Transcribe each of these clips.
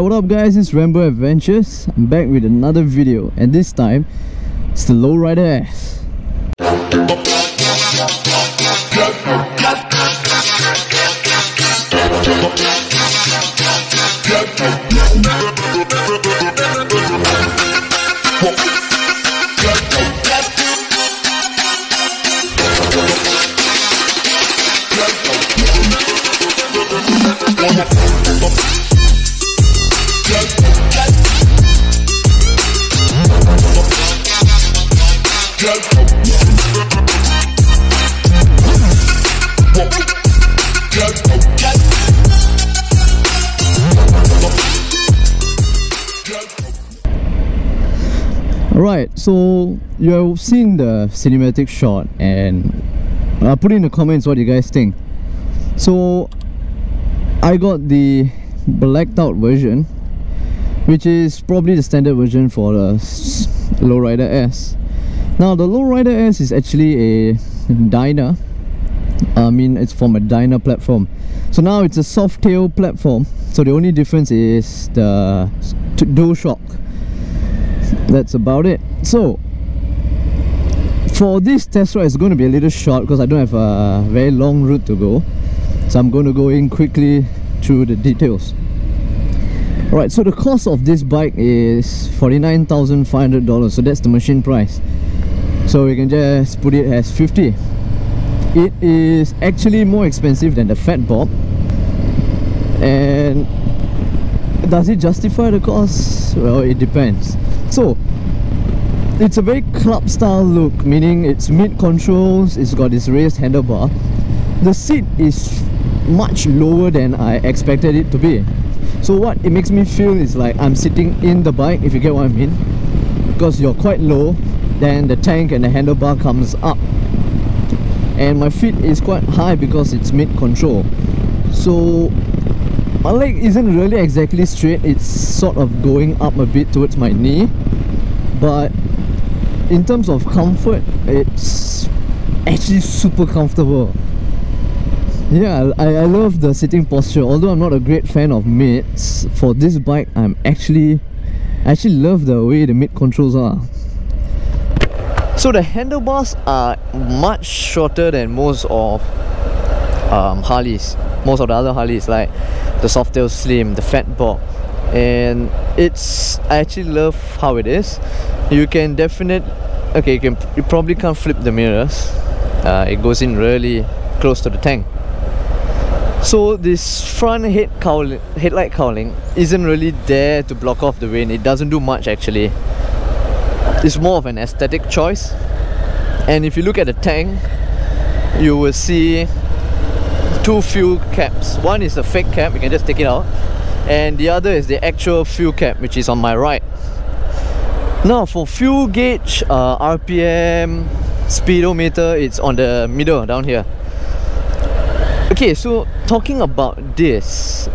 What up guys, it's Rambo Adventures. I'm back with another video, and this time it's the Lowrider S. Alright, so you've seen the cinematic shot, and put in the comments what you guys think. So I got the blacked out version, which is probably the standard version for the Lowrider S. Now the Lowrider S is actually a Dyna. I mean, it's from a Dyna platform. So now it's a soft tail platform, so the only difference is the dual shock. That's about it. So for this test ride, it's going to be a little short because I don't have a very long route to go, so I'm going to go in quickly through the details. Alright, so the cost of this bike is $49,500, so that's the machine price. So we can just put it as 50. It is actually more expensive than the Fat Bob. And does it justify the cost? Well, it depends. So it's a very club style look, meaning it's mid controls, it's got this raised handlebar. The seat is much lower than I expected it to be. So what it makes me feel is like I'm sitting in the bike, if you get what I mean. Because you're quite low, then the tank and the handlebar comes up, and my feet is quite high because it's mid control. So my leg isn't really exactly straight, it's sort of going up a bit towards my knee. But in terms of comfort, it's actually super comfortable. Yeah, I love the sitting posture. Although I'm not a great fan of mids, for this bike I actually love the way the mid controls are. So the handlebars are much shorter than most of Harleys, most of the other Harleys, like the Softail Slim, the Fat Bob. And I actually love how it is. You can you probably can't flip the mirrors. It goes in really close to the tank. So this front headlight cowling isn't really there to block off the rain. It doesn't do much actually. It's more of an aesthetic choice. And if you look at the tank, you will see two fuel caps. One is a fake cap, you can just take it out, and the other is the actual fuel cap, which is on my right. Now for fuel gauge, RPM, speedometer, it's on the middle down here. Okay, so talking about this,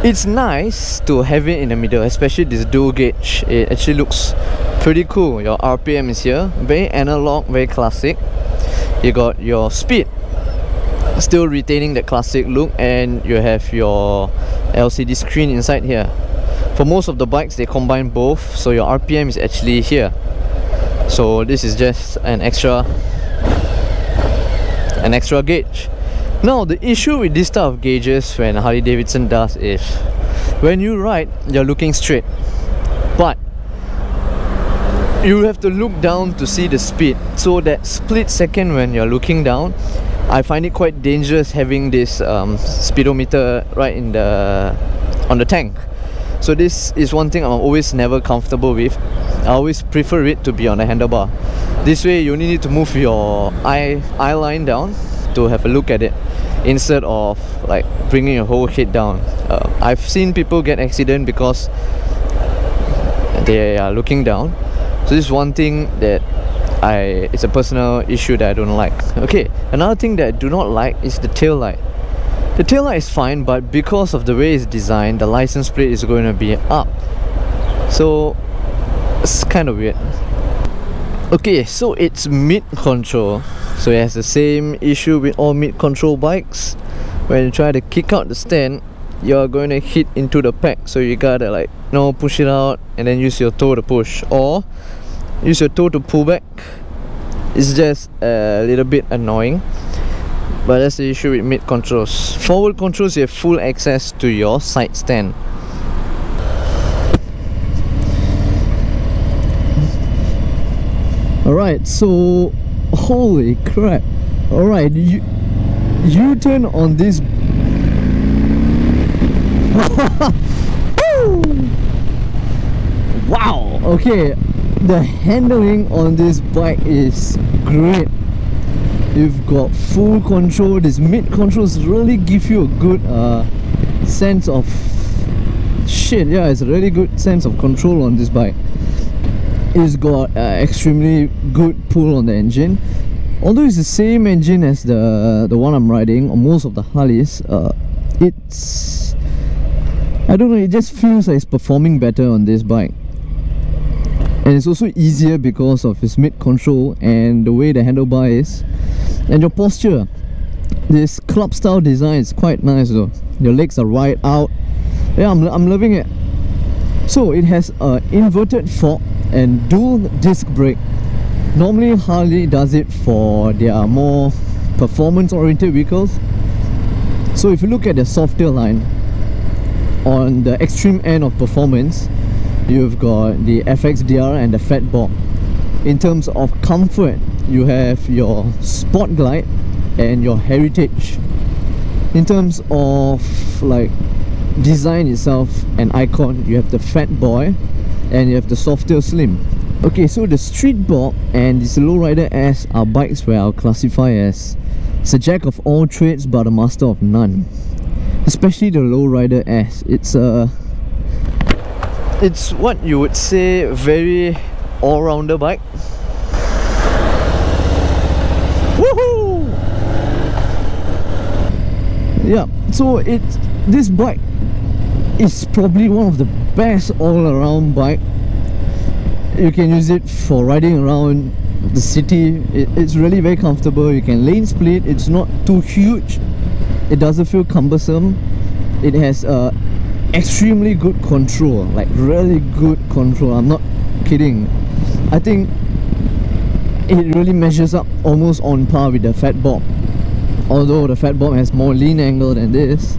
it's nice to have it in the middle, especially this dual gauge. It actually looks pretty cool. Your RPM is here, very analog, very classic. You got your speed, still retaining that classic look, and you have your LCD screen inside here. For most of the bikes, they combine both, so your RPM is actually here. So this is just an extra gauge. Now the issue with this type of gauges when Harley Davidson does is when you ride, you're looking straight, but you have to look down to see the speed. So that split second when you're looking down, I find it quite dangerous having this speedometer right on the tank. So this is one thing I'm always never comfortable with. I always prefer it to be on the handlebar. This way you only need to move your eye line down to have a look at it, instead of like bringing your whole head down. I've seen people get accident because they are looking down. So this is one thing that it's a personal issue that I don't like. Okay, another thing that I do not like is the tail light. The tail light is fine, but because of the way it's designed, the license plate is going to be up. So it's kind of weird. Okay, so it's mid control. So it has the same issue with all mid control bikes. When you try to kick out the stand, you're going to hit into the pack, so you gotta like, you know, push it out and then use your toe to push, or use your toe to pull back. It's just a little bit annoying, but that's the issue with mid controls. Forward controls, you have full access to your side stand. Alright, so holy crap. Alright, you turn on this. Wow, okay, the handling on this bike is great. You've got full control. These mid controls really give you a good sense of yeah, it's a really good sense of control on this bike. It's got extremely good pull on the engine. Although it's the same engine as the one I'm riding, or most of the Harleys, it's, I don't know, it just feels like it's performing better on this bike. And it's also easier because of its mid control and the way the handlebar is, and your posture. This club style design is quite nice though. Your legs are right out. Yeah, I'm loving it. So it has an inverted fork and dual disc brake. Normally Harley does it for their more performance oriented vehicles. So if you look at the Softail line, on the extreme end of performance, you've got the FXDRS and the Fat Bob. In terms of comfort, you have your Sport Glide and your Heritage. In terms of like design itself and icon, you have the Fat Boy and you have the Softail Slim. Okay, so the Street Bob and this Lowrider S are bikes where I'll classify as it's a jack of all trades but a master of none. Especially the Lowrider S. It's what you would say very all-rounder bike. Woohoo! Yeah, so this bike is probably one of the best all-around bike. You can use it for riding around the city. It's really very comfortable. You can lane split. It's not too huge. It doesn't feel cumbersome. It has extremely good control, like really good control. I'm not kidding. I think it really measures up almost on par with the Fat Bob, although the Fat Bob has more lean angle than this.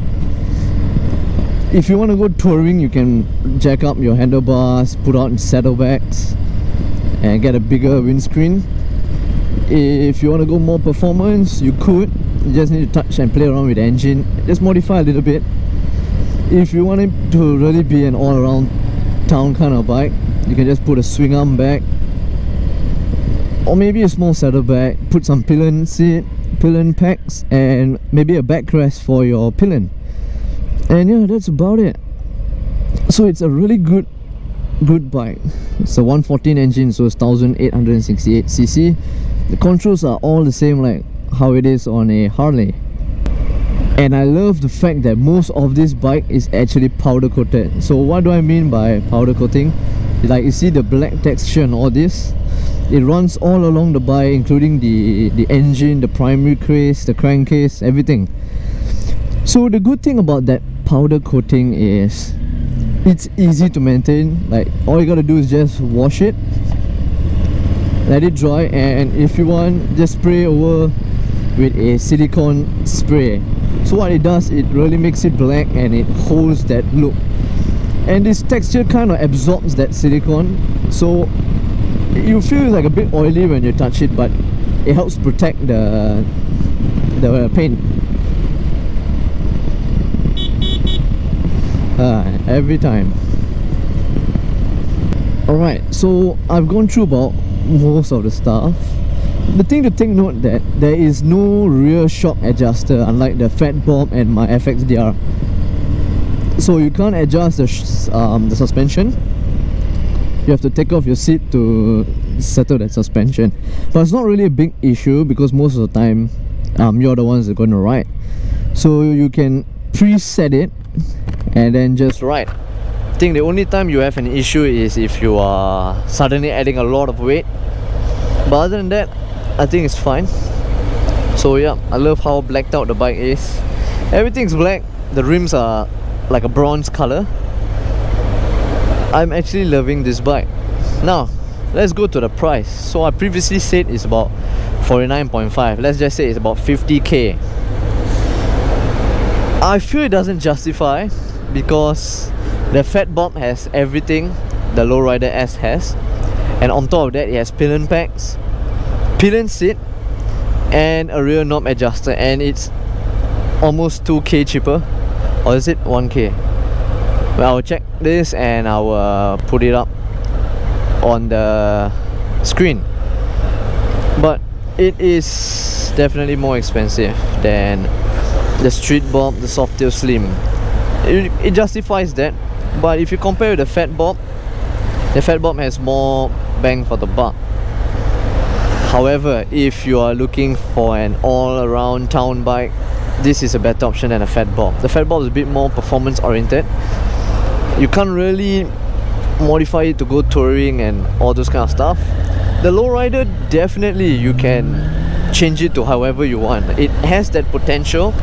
If you want to go touring, you can jack up your handlebars, put out saddlebags and get a bigger windscreen. If you want to go more performance, you could. You just need to touch and play around with the engine, just modify a little bit. If you want it to really be an all-around town kind of bike, you can just put a swing arm back, or maybe a small saddlebag, put some pillion seat, pillion packs, and maybe a backrest for your pillion. And yeah, that's about it. So it's a really good bike. It's a 114 engine, so it's 1868cc. The controls are all the same like how it is on a Harley. And I love the fact that most of this bike is actually powder coated. So what do I mean by powder coating? Like you see the black texture and all this, it runs all along the bike, including the engine, the primary case, the crankcase, everything. So the good thing about that powder coating is it's easy to maintain. Like all you gotta do is just wash it, let it dry, and if you want, just spray over with a silicone spray. So what it does, it really makes it black and it holds that look, and this texture kind of absorbs that silicone, so you feel like a bit oily when you touch it, but it helps protect the paint. Every time. Alright, so I've gone through about most of the stuff. The thing to take note that there is no rear shock adjuster, unlike the Fat Bob and my FXDR. So you can't adjust the suspension. You have to take off your seat to settle that suspension. But it's not really a big issue because most of the time you're the ones that are going to ride. So you can preset it and then just ride. I think the only time you have an issue is if you are suddenly adding a lot of weight. But other than that, I think it's fine. So yeah, I love how blacked out the bike is. Everything's black. The rims are like a bronze color. I'm actually loving this bike. Now let's go to the price. So I previously said it's about 49.5. Let's just say it's about 50k. I feel it doesn't justify because the Fat Bob has everything the Lowrider S has, and on top of that it has pillion packs, pillion seat, and a rear knob adjuster, and it's almost 2k cheaper. Or is it 1k? Well, I'll check this and I'll put it up on the screen. But it is definitely more expensive than the Street Bob, the Softail Slim. It justifies that. But if you compare with the Fat Bob, the Fat Bob has more bang for the buck. However, if you are looking for an all-around town bike, this is a better option than a Fat Bob. The Fat Bob is a bit more performance oriented. You can't really modify it to go touring and all those kind of stuff. The Lowrider, definitely you can change it to however you want. It has that potential.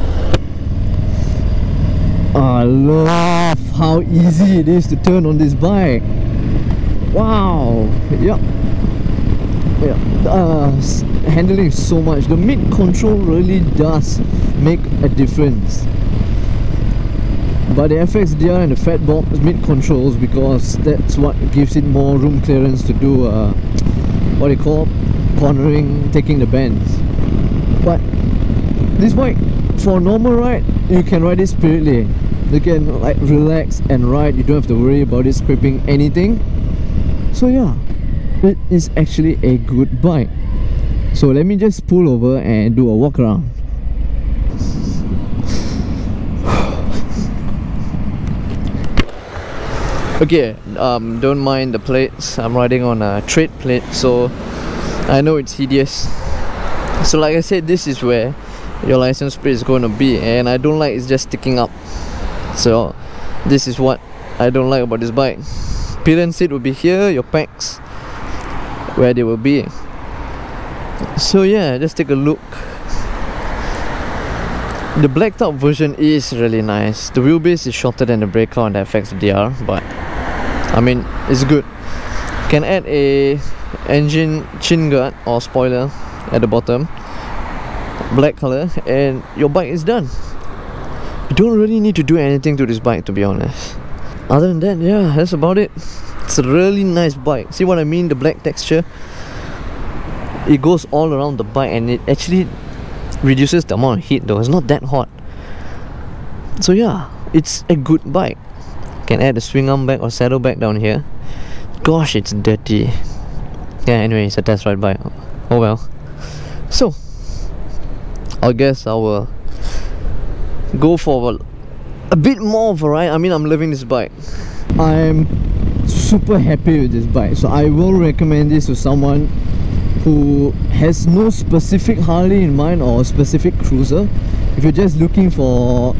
I love how easy it is to turn on this bike. Wow. Yep. Handling so much. The mid control really does make a difference. But the FXDR and the Fat Bob's mid controls, because that's what gives it more room clearance to do what they call cornering, taking the bends. But this bike, for a normal ride, you can ride it spiritly. You can like relax and ride. You don't have to worry about it scraping anything. So yeah, it is actually a good bike. So let me just pull over and do a walk around. Okay, don't mind the plates. I'm riding on a trade plate, so I know it's hideous. So like I said, this is where your license plate is going to be, and I don't like it's just sticking up. So this is what I don't like about this bike. Pillion seat will be here, your packs where they will be. So yeah, just take a look. The black top version is really nice. The wheelbase is shorter than the breaker on the FXDR, but I mean, it's good. Can add a engine chin guard or spoiler at the bottom, black color, and your bike is done. You don't really need to do anything to this bike, to be honest. Other than that, yeah, that's about it. It's a really nice bike. See what I mean? The black texture, it goes all around the bike, and it actually reduces the amount of heat though. It's not that hot. So yeah, it's a good bike. Can add a swing arm back or saddle back down here. Gosh, it's dirty. Yeah, anyway, it's a test ride bike. Oh well. So I guess I will go for a bit more of a ride. I mean, I'm loving this bike. I'm super happy with this bike, so I will recommend this to someone who has no specific Harley in mind or specific cruiser. If you're just looking for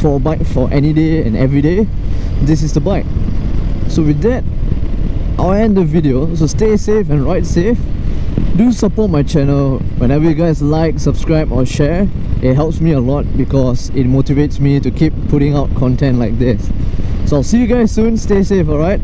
a bike for any day and every day, this is the bike. So with that, I'll end the video. So stay safe and ride safe. Do support my channel. Whenever you guys like, subscribe or share, it helps me a lot because it motivates me to keep putting out content like this. So I'll see you guys soon. Stay safe, alright?